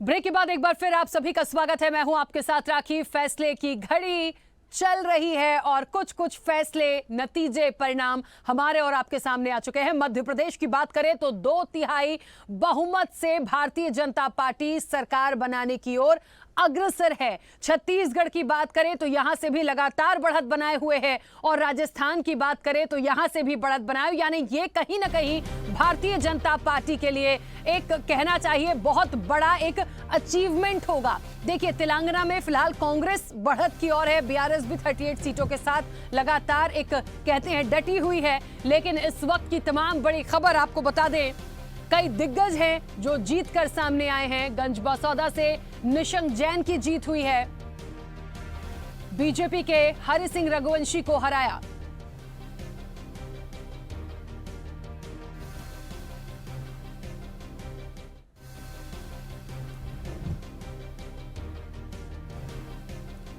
Break के बाद एक बार फिर आप सभी का स्वागत है। मैं हूं आपके साथ राखी। फैसले की घड़ी चल रही है और कुछ कुछ फैसले, नतीजे, परिणाम हमारे और आपके सामने आ चुके हैं। मध्य प्रदेश की बात करें तो 2/3 बहुमत से भारतीय जनता पार्टी सरकार बनाने की ओर अग्रसर है। छत्तीसगढ़ की बात करें तो यहां से भी लगातार बढ़त बनाए हुए है और राजस्थान की बात करें तो यहां से भी बढ़त बनाए, यानी ये कहीं ना कहीं भारतीय जनता पार्टी के लिए एक कहना चाहिए बहुत बड़ा एक अचीवमेंट होगा। देखिए, तेलंगाना में फिलहाल कांग्रेस बढ़त की ओर है, बीआरएस भी 38 सीटों के साथ लगातार एक कहते हैं डटी हुई है। लेकिन इस वक्त की तमाम बड़ी खबर आपको बता दें, कई दिग्गज हैं जो जीत कर सामने आए हैं। गंजबसौदा से निशंक जैन की जीत हुई है, बीजेपी के हरि सिंह रघुवंशी को हराया।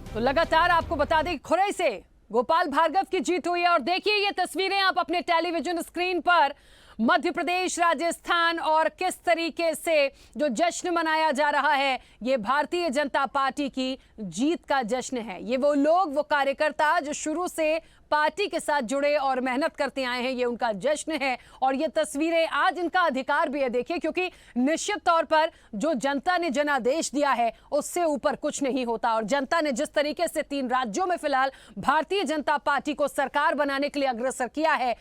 तो लगातार आपको बता दें, खुरई से गोपाल भार्गव की जीत हुई है। और देखिए ये तस्वीरें आप अपने टेलीविजन स्क्रीन पर, मध्य प्रदेश, राजस्थान और किस तरीके से जो जश्न मनाया जा रहा है, ये भारतीय जनता पार्टी की जीत का जश्न है। ये वो लोग, वो कार्यकर्ता जो शुरू से पार्टी के साथ जुड़े और मेहनत करते आए हैं, ये उनका जश्न है। और ये तस्वीरें आज इनका अधिकार भी है, देखिए, क्योंकि निश्चित तौर पर जो जनता ने जनादेश दिया है उससे ऊपर कुछ नहीं होता। और जनता ने जिस तरीके से 3 राज्यों में फिलहाल भारतीय जनता पार्टी को सरकार बनाने के लिए अग्रसर किया है,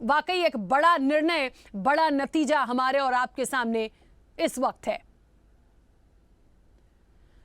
वाकई एक बड़ा निर्णय, बड़ा नतीजा हमारे और आपके सामने इस वक्त है।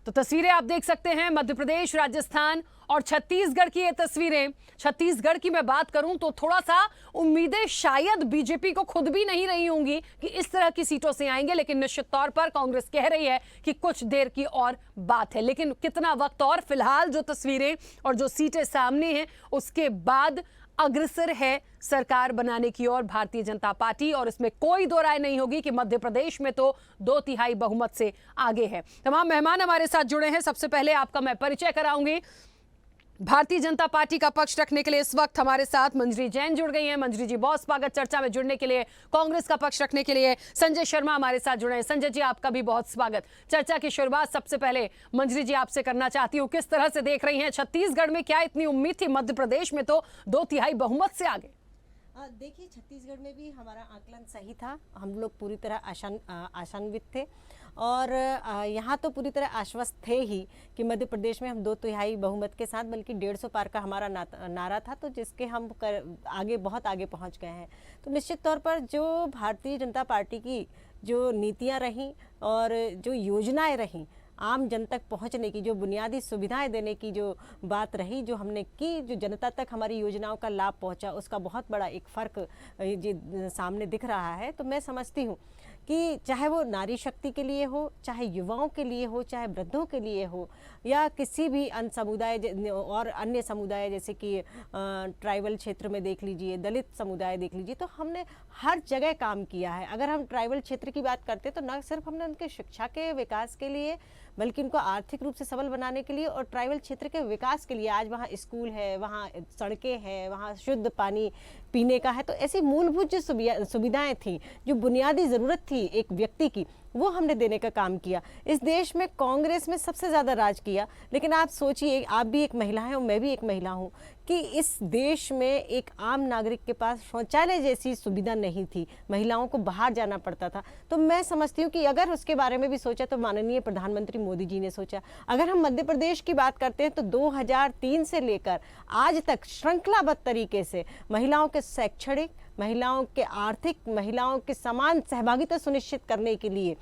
तो तस्वीरें आप देख सकते हैं, मध्य प्रदेश, राजस्थान और छत्तीसगढ़ की ये तस्वीरें। छत्तीसगढ़ की मैं बात करूं तो थोड़ा सा उम्मीदें शायद बीजेपी को खुद भी नहीं रही होंगी कि इस तरह की सीटों से आएंगे, लेकिन निश्चित तौर पर कांग्रेस कह रही है कि कुछ देर की और बात है। लेकिन कितना वक्त और, फिलहाल जो तस्वीरें और जो सीटें सामने हैं उसके बाद अग्रसर है सरकार बनाने की ओर भारतीय जनता पार्टी। और इसमें कोई दो राय नहीं होगी कि मध्य प्रदेश में तो 2/3 बहुमत से आगे है। तमाम मेहमान हमारे साथ जुड़े हैं। सबसे पहले आपका मैं परिचय कराऊंगी। भारतीय जनता पार्टी का पक्ष रखने के लिए इस वक्त हमारे साथ मंजरी जैन जुड़ गई हैं। मंजरी जी, बहुत स्वागत चर्चा में जुड़ने के लिए। कांग्रेस का पक्ष रखने के लिए संजय शर्मा हमारे साथ जुड़े हैं। संजय जी, आपका भी बहुत स्वागत। चर्चा की शुरुआत सबसे पहले मंजरी जी आपसे करना चाहती हूँ, किस तरह से देख रही हैं छत्तीसगढ़ में? क्या इतनी उम्मीद थी? मध्य प्रदेश में तो 2/3 बहुमत से आगे। देखिए, छत्तीसगढ़ में भी हमारा आकलन सही था। हम लोग पूरी तरह आशान्वित थे और यहाँ तो पूरी तरह आश्वस्त थे ही कि मध्य प्रदेश में हम 2/3 बहुमत के साथ, बल्कि 150 पार का हमारा नारा था, तो जिसके हम बहुत आगे पहुँच गए हैं। तो निश्चित तौर पर जो भारतीय जनता पार्टी की जो नीतियाँ रहीं और जो योजनाएं रहीं, आम जन तक पहुंचने की, जो बुनियादी सुविधाएं देने की जो बात रही, जो हमने की, जो जनता तक हमारी योजनाओं का लाभ पहुंचा, उसका बहुत बड़ा एक फ़र्क सामने दिख रहा है। तो मैं समझती हूँ कि चाहे वो नारी शक्ति के लिए हो, चाहे युवाओं के लिए हो, चाहे वृद्धों के लिए हो, या किसी भी अन्य समुदाय और अन्य समुदाय जैसे कि ट्राइबल क्षेत्र में देख लीजिए, दलित समुदाय देख लीजिए, तो हमने हर जगह काम किया है। अगर हम ट्राइबल क्षेत्र की बात करते तो न सिर्फ हमने उनके शिक्षा के विकास के लिए, बल्कि उनको आर्थिक रूप से सबल बनाने के लिए और ट्राइबल क्षेत्र के विकास के लिए, आज वहाँ स्कूल है, वहाँ सड़कें हैं, वहाँ शुद्ध पानी पीने का है। तो ऐसी मूलभूत जो सुविधाएं थी, जो बुनियादी ज़रूरत थी एक व्यक्ति की, वो हमने देने का काम किया। इस देश में कांग्रेस में सबसे ज़्यादा राज किया। लेकिन आप सोचिए, आप भी एक महिला हैं और मैं भी एक महिला हूँ, कि इस देश में एक आम नागरिक के पास शौचालय जैसी सुविधा नहीं थी, महिलाओं को बाहर जाना पड़ता था। तो मैं समझती हूँ कि अगर उसके बारे में भी सोचा तो माननीय प्रधानमंत्री मोदी जी ने सोचा। अगर हम मध्य प्रदेश की बात करते हैं तो 2003 से लेकर आज तक श्रृंखलाबद्ध तरीके से महिलाओं के शैक्षणिक, महिलाओं के आर्थिक, महिलाओं के समान सहभागिता सुनिश्चित करने के लिए,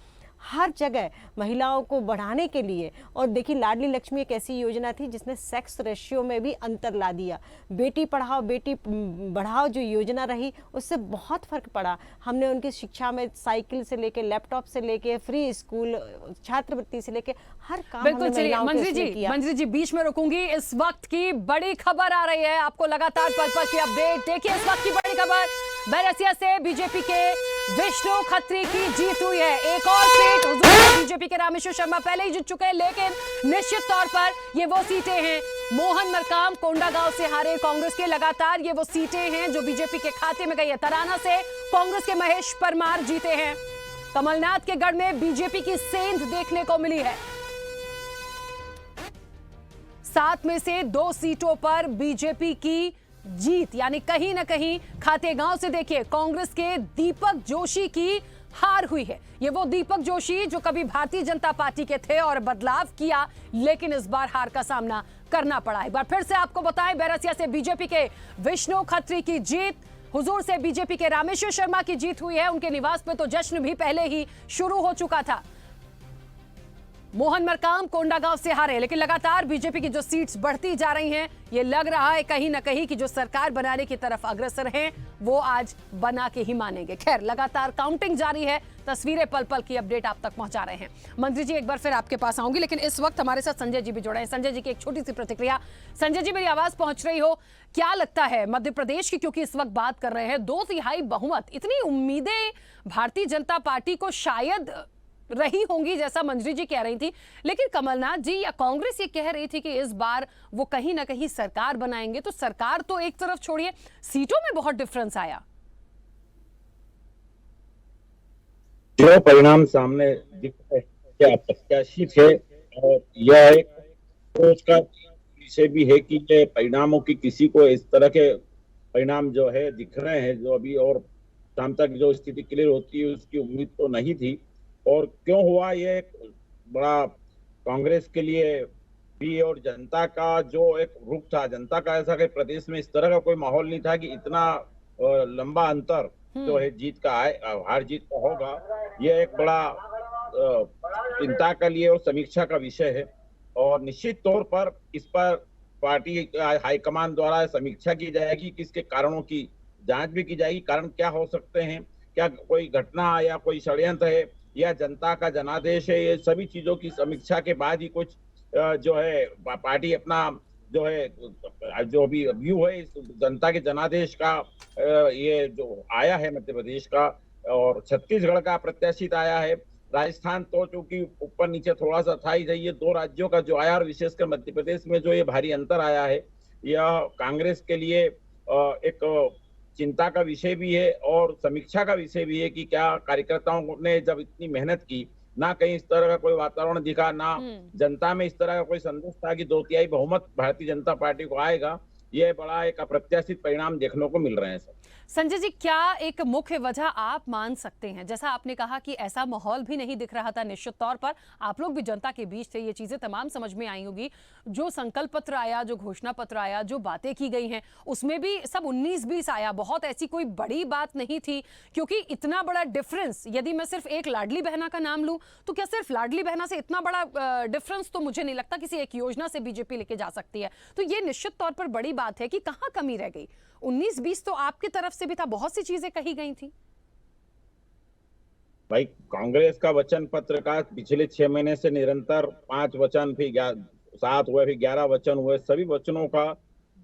हर जगह महिलाओं को बढ़ाने के लिए। और देखिए, लाडली लक्ष्मी एक ऐसी योजना थी जिसने सेक्स रेशियो में भी अंतर ला दिया। बेटी पढ़ाओ बेटी बढ़ाओ जो योजना रही, उससे बहुत फर्क पड़ा। हमने उनकी शिक्षा में साइकिल से लेके, लैपटॉप से लेके, फ्री स्कूल, छात्रवृत्ति से लेके हर काम। बिल्कुल, चलिए मंजरी जी बीच में रुकूंगी। इस वक्त की बड़ी खबर आ रही है, आपको लगातार पल की अपडेट। देखिए, इस वक्त की बड़ी खबर, बैरसिया से बीजेपी के विष्णु खत्री की जीत हुई है। एक और सीट बीजेपी के रामेश्वर शर्मा पहले ही जीत चुके हैं, लेकिन निश्चित तौर पर ये वो सीटें हैं। मोहन मरकाम कोंडागांव से हारे कांग्रेस के, लगातार ये वो सीटें हैं जो बीजेपी के खाते में गई है। तराना से कांग्रेस के महेश परमार जीते हैं। कमलनाथ के गढ़ में बीजेपी की सेंध देखने को मिली है। 7 में से 2 सीटों पर बीजेपी की जीत, यानी कहीं ना कहीं खातेगांव से देखिए कांग्रेस के दीपक जोशी की हार हुई है। ये वो दीपक जोशी जो कभी भारतीय जनता पार्टी के थे और बदलाव किया, लेकिन इस बार हार का सामना करना पड़ा। एक बार फिर से आपको बताएं, बैरसिया से बीजेपी के विष्णु खत्री की जीत, हुजूर से बीजेपी के रामेश्वर शर्मा की जीत हुई है। उनके निवास पे तो जश्न भी पहले ही शुरू हो चुका था। मोहन मरकाम कोंडागांव से हारे, लेकिन लगातार बीजेपी की जो सीट्स बढ़ती जा रही हैं, ये लग रहा है कहीं ना कहीं कि जो सरकार बनाने की तरफ अग्रसर हैं वो आज बना के ही मानेंगे। खैर, लगातार काउंटिंग जारी है, तस्वीरें पल पल की अपडेट आप तक पहुंचा रहे हैं। मंत्री जी, एक बार फिर आपके पास आऊंगी, लेकिन इस वक्त हमारे साथ संजय जी भी जुड़े हैं। संजय जी की एक छोटी सी प्रतिक्रिया। संजय जी, मेरी आवाज पहुंच रही हो? क्या लगता है मध्य प्रदेश की, क्योंकि इस वक्त बात कर रहे हैं 2/3 बहुमत, इतनी उम्मीदें भारतीय जनता पार्टी को शायद रही होंगी जैसा मंजरी जी कह रही थी, लेकिन कमलनाथ जी या कांग्रेस ये कह रही थी कि इस बार वो कहीं ना कहीं सरकार बनाएंगे, तो सरकार तो एक तरफ छोड़िए, सीटों में बहुत डिफरेंस आया। जो परिणाम सामने दिख रहे हैं क्या अप्रत्याशित है, और यह एक सोच का विषय भी है कि ये परिणामों की किसी को इस तरह के परिणाम जो है दिख रहे हैं, जो अभी और शाम तक जो स्थिति क्लियर होती है उसकी उम्मीद तो नहीं थी। और क्यों हुआ, ये एक बड़ा कांग्रेस के लिए भी और जनता का जो एक रुख था, जनता का ऐसा कि प्रदेश में इस तरह का कोई माहौल नहीं था कि इतना लंबा अंतर जो है जीत का हार जीत का होगा। ये एक बड़ा चिंता का लिए और समीक्षा का विषय है, और निश्चित तौर पर इस पर पार्टी हाईकमान द्वारा समीक्षा की जाएगी कि इसके कारणों की जांच भी की जाएगी। कारण क्या हो सकते हैं, क्या कोई घटना या कोई षड्यंत्र है या जनता का जनादेश है, ये सभी चीजों की समीक्षा के बाद ही कुछ जो है पार्टी अपना जो है जो भी व्यू है इस जनता के जनादेश का ये जो आया है मध्य प्रदेश का, और छत्तीसगढ़ का प्रत्याशित आया है। राजस्थान तो चूंकि ऊपर नीचे थोड़ा सा था ही, ये 2 राज्यों का जो आया और विशेषकर मध्य प्रदेश में जो ये भारी अंतर आया है, यह कांग्रेस के लिए एक चिंता का विषय भी है और समीक्षा का विषय भी है कि क्या कार्यकर्ताओं ने जब इतनी मेहनत की, ना कहीं इस तरह का कोई वातावरण दिखा, ना जनता में इस तरह का कोई संदेश था कि 2/3 बहुमत भारतीय जनता पार्टी को आएगा। यह बड़ा एक अप्रत्याशित परिणाम देखने को मिल रहे हैं सर। संजय जी, क्या एक मुख्य वजह आप मान सकते हैं, जैसा आपने कहा कि ऐसा माहौल भी नहीं दिख रहा था, निश्चित तौर पर आप लोग भी जनता के बीच थे, ये चीजें तमाम समझ में आई होगी। जो संकल्प पत्र आया, जो घोषणा पत्र आया, जो बातें की गई हैं, उसमें भी सब 19-20 आया, बहुत ऐसी कोई बड़ी बात नहीं थी, क्योंकि इतना बड़ा डिफरेंस, यदि मैं सिर्फ एक लाडली बहना का नाम लूं, तो क्या सिर्फ लाडली बहना से इतना बड़ा डिफरेंस तो मुझे नहीं लगता किसी एक योजना से बीजेपी लेके जा सकती है। तो ये निश्चित तौर पर बड़ी बात है कि कहां कमी रह गई। 19-20 तो आपकी तरफ से भी था, बहुत सी चीजें कही गई थी। भाई, कांग्रेस का वचन पत्र का पिछले 6 महीने से निरंतर 5 वचन, फिर 7 हुए, फिर 11 वचन हुए। सभी वचनों का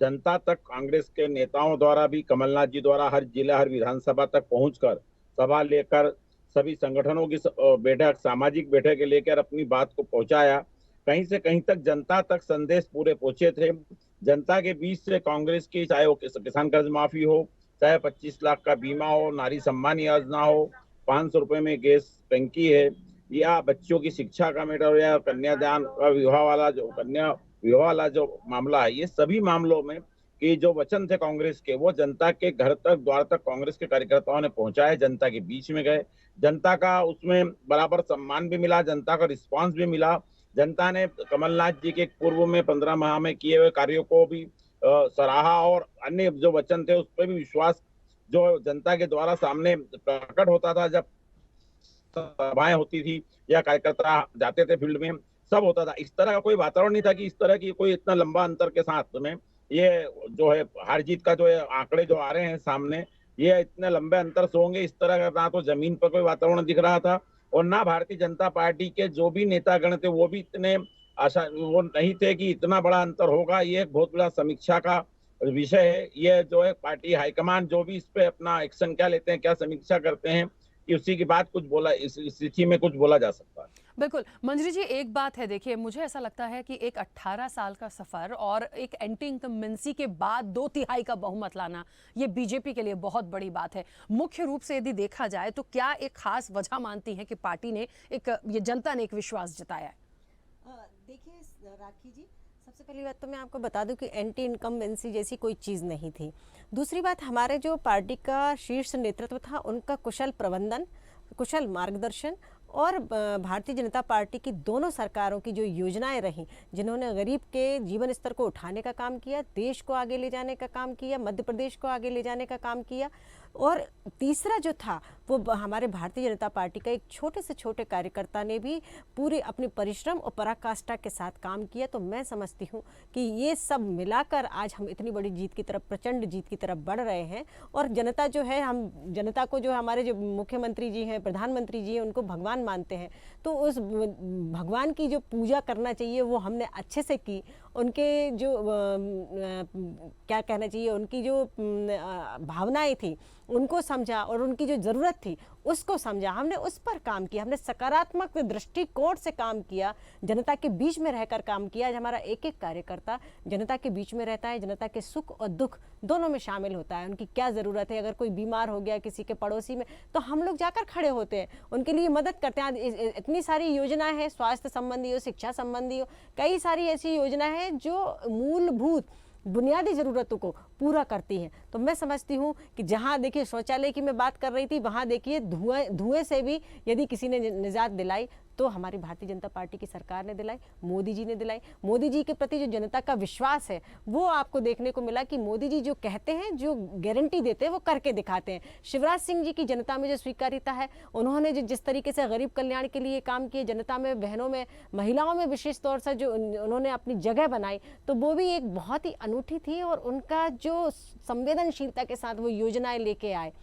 जनता तक कांग्रेस के नेताओं द्वारा भी, कमलनाथ जी द्वारा हर जिला हर विधानसभा तक पहुंचकर सभा लेकर सभी संगठनों की बैठक, सामाजिक बैठक लेकर अपनी बात को पहुंचाया। कहीं से कहीं तक जनता तक संदेश पूरे पहुंचे थे। जनता के बीच से कांग्रेस की, चाहे वो किसान कर्ज माफी हो, चाहे 25 लाख का बीमा हो, नारी सम्मान योजना हो, 500 रुपए में गैस टंकी है, या बच्चों की शिक्षा का मैटर हो, या कन्यादान का कन्या विवाह वाला जो मामला है, ये सभी मामलों में कि जो वचन थे कांग्रेस के, वो जनता के घर तक, द्वार तक कांग्रेस के कार्यकर्ताओं ने पहुंचाए, जनता के बीच में गए। जनता का उसमें बराबर सम्मान भी मिला, जनता का रिस्पांस भी मिला। जनता ने कमलनाथ जी के पूर्व में 15 माह में किए हुए कार्यों को भी सराहा, और अन्य जो वचन थे उस पर भी विश्वास जो जनता के द्वारा सामने प्रकट होता था, जब सभाएं होती थी या कार्यकर्ता जाते थे फील्ड में, सब होता था। इस तरह का कोई वातावरण नहीं था कि इस तरह की कोई इतना लंबा अंतर के साथ में ये जो है हार जीत का जो आंकड़े जो आ रहे हैं सामने, ये इतने लंबे अंतर से होंगे, इस तरह का ना तो जमीन पर कोई वातावरण दिख रहा था, और ना भारतीय जनता पार्टी के जो भी नेतागण थे वो भी इतने वो नहीं थे कि इतना बड़ा अंतर होगा। ये एक बहुत बड़ा समीक्षा का विषय है। ये जो है पार्टी हाईकमान जो भी इस पे अपना एक्शन क्या लेते हैं, क्या समीक्षा करते हैं, कि उसी की बात कुछ बोला, इस स्थिति में कुछ बोला जा सकता है। बिल्कुल मंजरी जी, एक बात है, देखिए मुझे ऐसा लगता है कि एक 18 साल का सफर और एक एंटी इनकम्बेंसी के बाद 2/3 का बहुमत लाना, ये बीजेपी के लिए बहुत बड़ी बात है। मुख्य रूप से यदि देखा जाए तो क्या एक खास वजह मानती हैं कि पार्टी ने ये जनता ने एक विश्वास जताया है? देखिए राखी जी, सबसे पहली बात तो मैं आपको बता दूं कि एंटी इनकम्बेंसी जैसी कोई चीज़ नहीं थी। दूसरी बात, हमारे जो पार्टी का शीर्ष नेतृत्व था उनका कुशल प्रबंधन, कुशल मार्गदर्शन और भारतीय जनता पार्टी की दोनों सरकारों की जो योजनाएं रहीं, जिन्होंने गरीब के जीवन स्तर को उठाने का काम किया, देश को आगे ले जाने का काम किया, मध्य प्रदेश को आगे ले जाने का काम किया। और तीसरा जो था वो हमारे भारतीय जनता पार्टी का एक छोटे से छोटे कार्यकर्ता ने भी पूरे अपने परिश्रम और पराकाष्ठा के साथ काम किया। तो मैं समझती हूँ कि ये सब मिलाकर आज हम इतनी बड़ी जीत की तरफ, प्रचंड जीत की तरफ बढ़ रहे हैं। और जनता जो है, हम जनता को जो हमारे जो मुख्यमंत्री जी हैं, प्रधानमंत्री जी हैं, उनको भगवान मानते हैं। तो उस भगवान की जो पूजा करना चाहिए वो हमने अच्छे से की। उनके जो क्या कहना चाहिए, उनकी जो भावनाएं थी उनको समझा और उनकी जो ज़रूरत थी उसको समझा, हमने उस पर काम किया, हमने सकारात्मक दृष्टिकोण से काम किया, जनता के बीच में रहकर काम किया। आज हमारा एक एक कार्यकर्ता जनता के बीच में रहता है, जनता के सुख और दुख दोनों में शामिल होता है। उनकी क्या ज़रूरत है, अगर कोई बीमार हो गया किसी के पड़ोसी में, तो हम लोग जाकर खड़े होते हैं, उनके लिए मदद करते हैं। इतनी सारी योजनाएं हैं, स्वास्थ्य संबंधी हो, शिक्षा संबंधी हो, कई सारी ऐसी योजनाएं हैं जो मूलभूत बुनियादी ज़रूरतों को पूरा करती हैं। तो मैं समझती हूँ कि जहाँ देखिए शौचालय की मैं बात कर रही थी, वहाँ देखिए धुएं से भी यदि किसी ने निजात दिलाई तो हमारी भारतीय जनता पार्टी की सरकार ने दिलाई, मोदी जी ने दिलाई। मोदी जी के प्रति जो जनता का विश्वास है वो आपको देखने को मिला कि मोदी जी जो कहते हैं, जो गारंटी देते हैं, वो करके दिखाते हैं। शिवराज सिंह जी की जनता में जो स्वीकार्यता है, उन्होंने जिस तरीके से गरीब कल्याण के लिए काम किए, जनता में, बहनों में, महिलाओं में विशेष तौर से जो उन्होंने अपनी जगह बनाई, तो वो भी एक बहुत ही अनूठी थी। और उनका जो संवेदनशीलता के साथ वो योजनाएं लेके आए,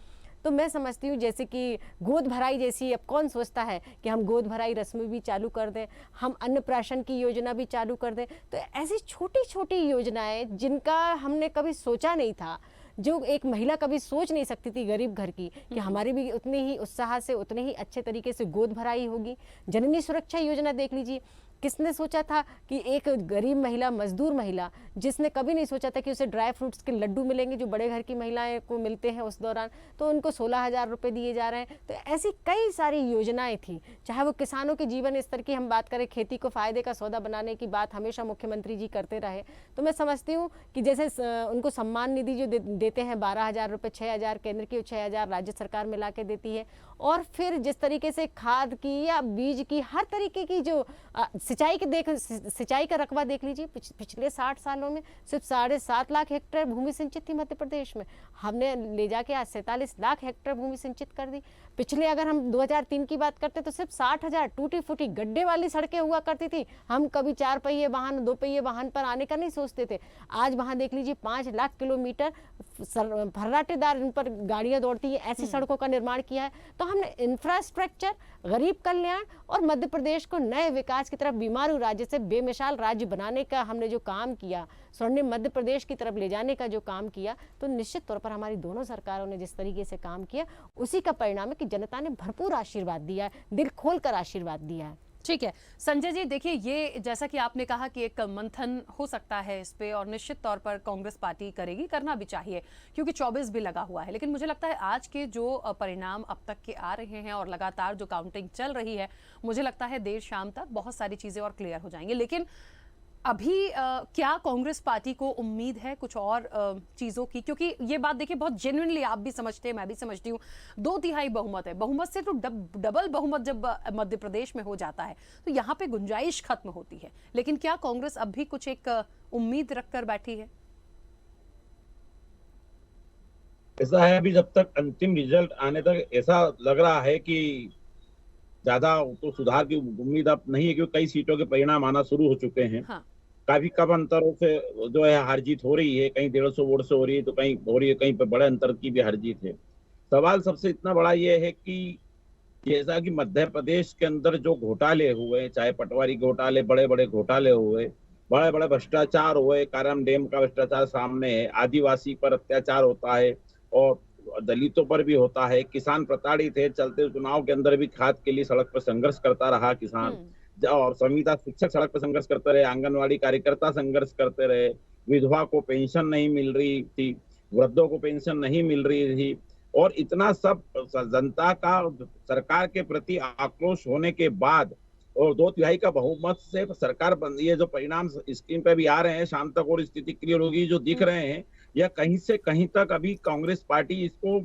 तो मैं समझती हूँ जैसे कि गोद भराई जैसी, अब कौन सोचता है कि हम गोद भराई रस्म भी चालू कर दें, हम अन्नप्राशन की योजना भी चालू कर दें। तो ऐसी छोटी छोटी योजनाएं जिनका हमने कभी सोचा नहीं था, जो एक महिला कभी सोच नहीं सकती थी गरीब घर की, कि हमारी भी उतनी ही उत्साह से, उतने ही अच्छे तरीके से गोद भराई होगी। जननी सुरक्षा योजना देख लीजिए, किसने सोचा था कि एक गरीब महिला, मजदूर महिला, जिसने कभी नहीं सोचा था कि उसे ड्राई फ्रूट्स के लड्डू मिलेंगे जो बड़े घर की महिलाएं को मिलते हैं उस दौरान, तो उनको 16,000 रुपये दिए जा रहे हैं। तो ऐसी कई सारी योजनाएं थी, चाहे वो किसानों के जीवन स्तर की हम बात करें, खेती को फायदे का सौदा बनाने की बात हमेशा मुख्यमंत्री जी करते रहे। तो मैं समझती हूँ कि जैसे उनको सम्मान निधि जो देते हैं 12,000 रुपये, 6,000 केंद्र की और 6,000 राज्य सरकार मिला के देती है। और फिर जिस तरीके से खाद की या बीज की, हर तरीके की जो सिंचाई का रकबा देख लीजिए, पिछले 60 सालों में सिर्फ 7.5 लाख हेक्टेयर भूमि सिंचित थी मध्य प्रदेश में, हमने ले जाके आज 47 लाख हेक्टेयर भूमि सिंचित कर दी। पिछले अगर हम 2003 की बात करते तो सिर्फ 60,000 टूटी फूटी गड्ढे वाली सड़कें हुआ करती थी। हम कभी 4 पहिए वाहन, 2 पहिए वाहन पर आने का नहीं सोचते थे। आज वहां देख लीजिए 5 लाख किलोमीटर फर्राटेदार इन पर गाड़ियां दौड़ती है, ऐसी सड़कों का निर्माण किया है। तो हमने इंफ्रास्ट्रक्चर, गरीब कल्याण और मध्य प्रदेश को नए विकास की तरफ, बीमारू राज्य से बेमिसाल राज्य बनाने का हमने जो काम किया, स्वर्णिम मध्य प्रदेश की तरफ ले जाने का जो काम किया, तो निश्चित तौर पर हमारी दोनों सरकारों ने जिस तरीके से काम किया, उसी का परिणाम है कि जनता ने भरपूर आशीर्वाद दिया है, दिल खोलकर आशीर्वाद दिया है। ठीक है संजय जी, देखिए ये जैसा कि आपने कहा कि एक मंथन हो सकता है इस पे, और निश्चित तौर पर कांग्रेस पार्टी करेगी, करना भी चाहिए क्योंकि 24 भी लगा हुआ है। लेकिन मुझे लगता है आज के जो परिणाम अब तक के आ रहे हैं और लगातार जो काउंटिंग चल रही है, मुझे लगता है देर शाम तक बहुत सारी चीजें और क्लियर हो जाएंगी। लेकिन अभी क्या कांग्रेस पार्टी को उम्मीद है कुछ और चीजों की? क्योंकि ये बात देखिए बहुत जेन्युइनली आप भी समझते हैं, मैं भी समझती हूँ, 2/3 बहुमत है, बहुमत से तो डबल बहुमत जब मध्य प्रदेश में हो जाता है तो यहाँ पे गुंजाइश खत्म होती है। लेकिन क्या कांग्रेस अब भी कुछ एक उम्मीद रखकर बैठी है? ऐसा है, अभी जब तक अंतिम रिजल्ट आने तक ऐसा लग रहा है कि ज्यादा तो सुधार की उम्मीद अब नहीं है, क्योंकि कई सीटों के परिणाम आना शुरू हो चुके हैं। हाँ। काफी कम अंतरों से जो है हार जीत हो रही है, कहीं 150 वोट से हो रही है तो कहीं हो रही है, कहीं पे बड़े अंतर की भी हार जीत है। सवाल सबसे इतना बड़ा ये है कि जैसा कि मध्य प्रदेश के अंदर जो घोटाले हुए, चाहे पटवारी घोटाले, बड़े बड़े घोटाले हुए, बड़े बड़े भ्रष्टाचार हुए, काराम डैम का भ्रष्टाचार सामने है, आदिवासी पर अत्याचार होता है और दलितों पर भी होता है। किसान प्रताड़ित है, चलते चुनाव के अंदर भी खाद के लिए सड़क पर संघर्ष करता रहा किसान। और संविदा शिक्षक सड़क पर संघर्ष करते रहे, आंगनवाड़ी कार्यकर्ता संघर्ष करते रहे, विधवा को पेंशन नहीं मिल रही थी, वृद्धों को पेंशन नहीं मिल रही थी, और इतना सब जनता का सरकार के प्रति आक्रोश होने के बाद और 2/3 का बहुमत से सरकार बन, ये जो परिणाम स्क्रीन पे भी आ रहे हैं, शाम तक और स्थिति क्लियर होगी, जो दिख रहे हैं, या कहीं से कहीं तक अभी कांग्रेस पार्टी इसको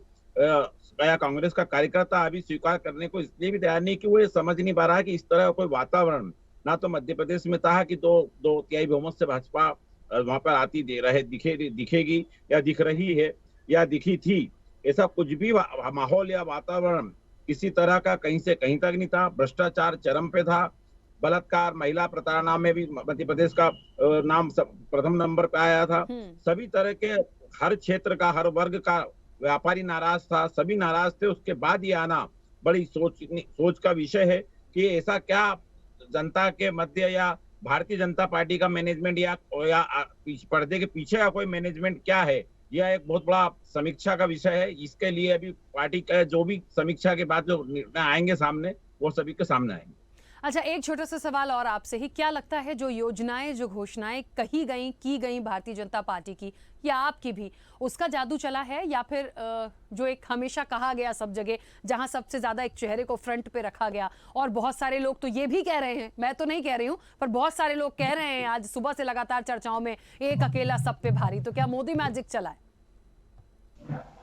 या कांग्रेस का कार्यकर्ता अभी स्वीकार करने को इसलिए भी तैयार नहीं कि वो ये समझ नहीं पा रहा है कि इस तरह का कोई वातावरण ना तो मध्य प्रदेश में था कि 2/3 बहुमत से भाजपा वहां पर आती दिखेगी या दिख रही है या दिखी थी। ऐसा कुछ भी माहौल या वातावरण किसी तरह का कहीं से कहीं तक नहीं था। भ्रष्टाचार चरम पे था, बलात्कार, महिला प्रताड़ना में भी मध्य प्रदेश का नाम प्रथम नंबर पे आया था। सभी तरह के हर क्षेत्र का, हर वर्ग का व्यापारी नाराज था, सभी नाराज थे। उसके बाद ये आना बड़ी सोच का विषय है कि ऐसा क्या जनता के मध्य या भारतीय जनता पार्टी का मैनेजमेंट या पर्दे के पीछे का कोई मैनेजमेंट क्या है, यह एक बहुत बड़ा समीक्षा का विषय है। इसके लिए अभी पार्टी का जो भी समीक्षा के बाद जो निर्णय आएंगे सामने, वो सभी के सामने आएंगे। अच्छा, एक छोटा सा सवाल और आपसे ही, क्या लगता है जो योजनाएं, जो घोषणाएं की गई भारतीय जनता पार्टी की या आपकी भी, उसका जादू चला है, या फिर जो एक हमेशा कहा गया सब जगह, जहां सबसे ज्यादा एक चेहरे को फ्रंट पे रखा गया, और बहुत सारे लोग तो ये भी कह रहे हैं, मैं तो नहीं कह रही हूं, पर बहुत सारे लोग कह रहे हैं आज सुबह से लगातार चर्चाओं में, एक अकेला सब पे भारी, तो क्या मोदी मैजिक चला है?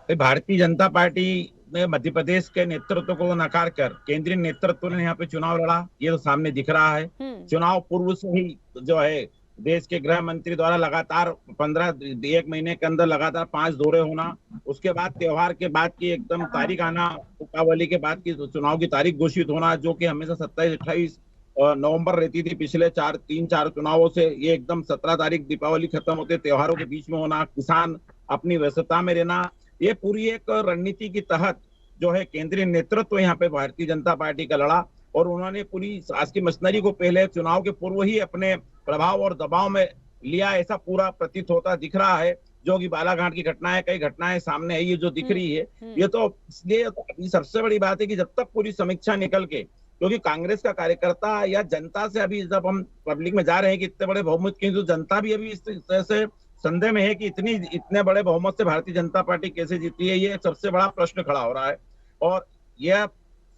भारतीय जनता पार्टी ने मध्य प्रदेश के नेतृत्व को नकार कर केंद्रीय नेतृत्व ने यहाँ पे चुनाव लड़ा, ये तो सामने दिख रहा है। चुनाव पूर्व से ही जो है देश के गृह मंत्री द्वारा लगातार 1 महीने के अंदर लगातार 5 दौरे होना, उसके बाद त्योहार के बाद की एकदम तारीख आना, दीपावली के बाद की चुनाव की तारीख घोषित होना, जो कि हमेशा 27-28 नवंबर रहती थी पिछले 3-4 चुनावों से, ये एकदम 17 तारीख दीपावली खत्म होते त्योहारों के बीच में होना, किसान अपनी व्यस्तता में रहना, ये पूरी एक रणनीति के तहत जो है केंद्रीय नेतृत्व यहाँ पे भारतीय जनता पार्टी का लड़ा, और उन्होंने पूरी आज की मशीनरी को पहले चुनाव के पूर्व ही अपने प्रभाव और दबाव में लिया, ऐसा पूरा प्रतीत होता दिख रहा है। जो कि बालाघाट की घटनाएं, कई घटनाएं सामने है, ये जो दिख रही है, ये तो इसलिए सबसे बड़ी बात है कि जब तक पूरी समीक्षा निकल के, क्योंकि कांग्रेस का कार्यकर्ता या जनता से अभी जब हम पब्लिक में जा रहे हैं कि इतने बड़े बहुमत की, तो जनता भी अभी इस तरह से संदेह में है कि इतने बड़े बहुमत से भारतीय जनता पार्टी कैसे जीती है, ये सबसे बड़ा प्रश्न खड़ा हो रहा है। और यह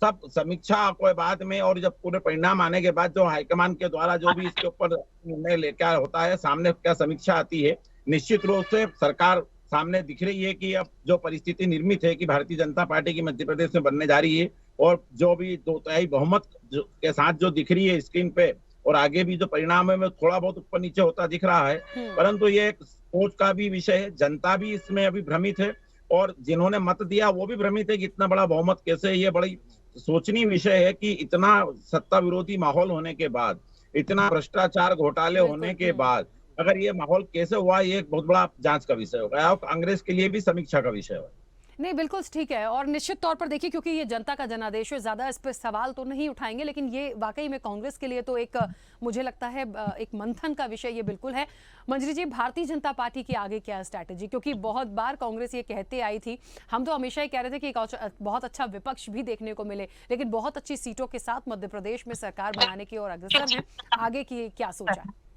सब समीक्षा के बाद में और जब पूरे परिणाम आने के बाद जो हाईकमान के द्वारा जो भी इसके ऊपर निर्णय लेकर होता है, सामने क्या समीक्षा आती है, निश्चित रूप से सरकार सामने दिख रही है कि अब जो परिस्थिति निर्मित है कि भारतीय जनता पार्टी की मध्य प्रदेश में बनने जा रही है, और जो भी 2/3 बहुमत के साथ जो दिख रही है स्क्रीन पे, और आगे भी जो परिणाम है में थोड़ा बहुत ऊपर नीचे होता दिख रहा है, परंतु ये एक सोच का भी विषय है। जनता भी इसमें अभी भ्रमित है, और जिन्होंने मत दिया वो भी भ्रमित है कि इतना बड़ा बहुमत कैसे। ये बड़ी सोचनीय विषय है कि इतना सत्ता विरोधी माहौल होने के बाद, इतना भ्रष्टाचार घोटाले होने के बाद अगर ये माहौल कैसे हुआ, ये एक बहुत बड़ा जांच का विषय होगा, और कांग्रेस के लिए भी समीक्षा का विषय होगा। नहीं, बिल्कुल ठीक है, और निश्चित तौर पर देखिए, क्योंकि ये जनता का जनादेश है, ज्यादा इस पर सवाल तो नहीं उठाएंगे, लेकिन ये वाकई में कांग्रेस के लिए तो एक, मुझे लगता है एक मंथन का विषय ये बिल्कुल है। मंजरी जी, भारतीय जनता पार्टी की आगे क्या स्ट्रैटेजी, क्योंकि बहुत बार कांग्रेस ये कहते आई थी, हम तो हमेशा ही कह रहे थे कि एक बहुत अच्छा विपक्ष भी देखने को मिले, लेकिन बहुत अच्छी सीटों के साथ मध्य प्रदेश में सरकार बनाने की ओर अग्रसर है, आगे की क्या सोचा है?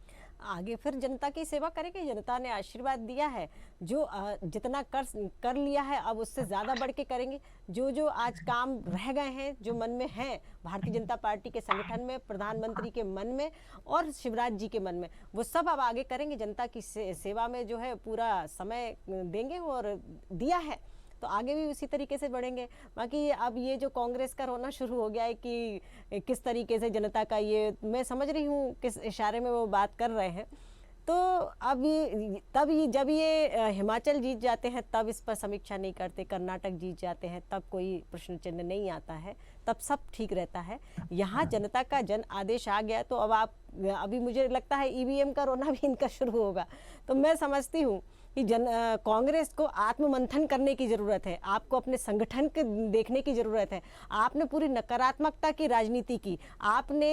आगे फिर जनता की सेवा करेंगे। जनता ने आशीर्वाद दिया है, जो जितना कर लिया है, अब उससे ज़्यादा बढ़ के करेंगे। जो आज काम रह गए हैं, जो मन में हैं भारतीय जनता पार्टी के संगठन में, प्रधानमंत्री के मन में और शिवराज जी के मन में, वो सब अब आगे करेंगे। जनता की सेवा में जो है पूरा समय देंगे, और दिया है तो आगे भी उसी तरीके से बढ़ेंगे। बाकी अब ये जो कांग्रेस का रोना शुरू हो गया है कि किस तरीके से जनता का, ये मैं समझ रही हूँ किस इशारे में वो बात कर रहे हैं। तो अब जब ये हिमाचल जीत जाते हैं तब इस पर समीक्षा नहीं करते, कर्नाटक जीत जाते हैं तब कोई प्रश्न चिन्ह नहीं आता है, तब सब ठीक रहता है। यहाँ जनता का जन आदेश आ गया, तो अब अभी मुझे लगता है ईवीएम का रोना भी इनका शुरू होगा। तो मैं समझती हूँ कि कांग्रेस को आत्ममंथन करने की ज़रूरत है, आपको अपने संगठन के देखने की ज़रूरत है। आपने पूरी नकारात्मकता की राजनीति की, आपने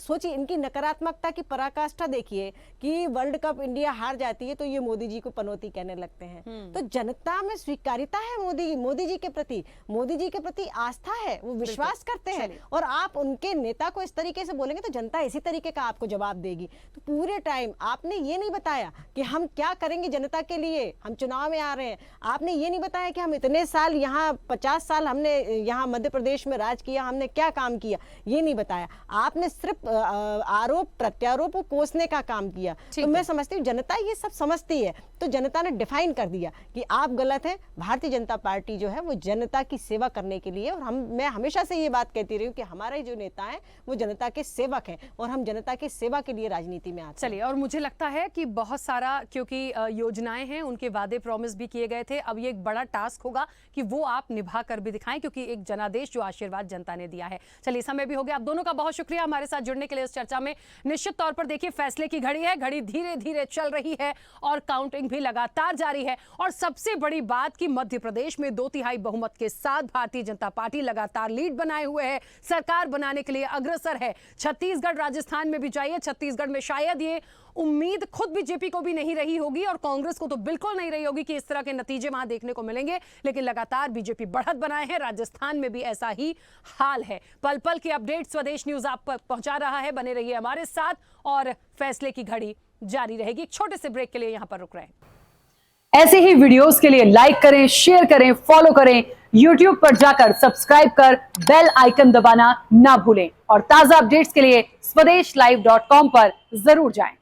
सोचिए इनकी नकारात्मकता की पराकाष्ठा देखिए कि वर्ल्ड कप इंडिया हार जाती है तो ये मोदी जी को पनौती कहने लगते हैं। तो जनता में स्वीकार्यता है मोदी जी के प्रति, मोदी जी के प्रति आस्था है, वो विश्वास करते हैं, और आप उनके नेता को इस तरीके से बोलेंगे तो जनता इसी तरीके का आपको जवाब देगी। तो पूरे टाइम आपने ये नहीं बताया कि हम क्या करेंगे जनता के लिए, हम चुनाव में आ रहे हैं। आपने ये नहीं बताया कि हम इतने साल यहाँ 50 साल हमने यहाँ मध्य प्रदेश में राज किया, हमने क्या काम किया, ये नहीं बताया। आपने सिर्फ आरोप प्रत्यारोप को कोसने का काम किया। तो मैं समझती हूँ जनता ये सब समझती है, तो जनता ने डिफाइन कर दिया कि आप गलत हैं। भारतीय जनता पार्टी जो है वो जनता की सेवा करने के लिए, और मैं हमेशा से ये बात कहती रही हूँ कि हमारे जो नेता हैं वो जनता के सेवक हैं और हम जनता के सेवा के लिए राजनीति में आते हैं। चलिए, और मुझे लगता है कि बहुत सारा, क्योंकि योजनाएं हैं, उनके वादे प्रॉमिस भी किए गए थे, अब ये एक बड़ा टास्क होगा कि वो आप निभा कर भी दिखाएं, क्योंकि एक जनादेश जो आशीर्वाद जनता ने दिया है। चलिए, समय भी हो गया। आप दोनों का बहुत शुक्रिया हमारे साथ जुड़ने के लिए इस चर्चा में। निश्चित तौर पर देखिए, फैसले की घड़ी है, घड़ी धीरे धीरे चल रही है और काउंटिंग भी लगातार जारी है। और सबसे बड़ी बात कि मध्य प्रदेश में 2/3 बहुमत के साथ भारतीय जनता पार्टी लगातार लीड बनाए हुए है, सरकार बनाने के लिए अग्रसर है। छत्तीसगढ़, राजस्थान में भी जाइए, छत्तीसगढ़ में शायद ये उम्मीद खुद बीजेपी को भी नहीं रही होगी और कांग्रेस को तो बिल्कुल नहीं रही होगी कि इस तरह के नतीजे वहां देखने को मिलेंगे, लेकिन लगातार बीजेपी बढ़त बनाए हैं। राजस्थान में भी ऐसा ही हाल है। पल पल की अपडेट स्वदेश न्यूज आप तक पहुंचा रहा है। बने रहिए हमारे साथ और फैसले की घड़ी जारी रहेगी। एक छोटे से ब्रेक के लिए यहां पर रुक रहे हैं। ऐसे ही वीडियोस के लिए लाइक करें, शेयर करें, फॉलो करें। YouTube पर जाकर सब्सक्राइब कर बेल आइकन दबाना ना भूलें और ताजा अपडेट्स के लिए स्वदेशलाइव.com पर जरूर जाएं।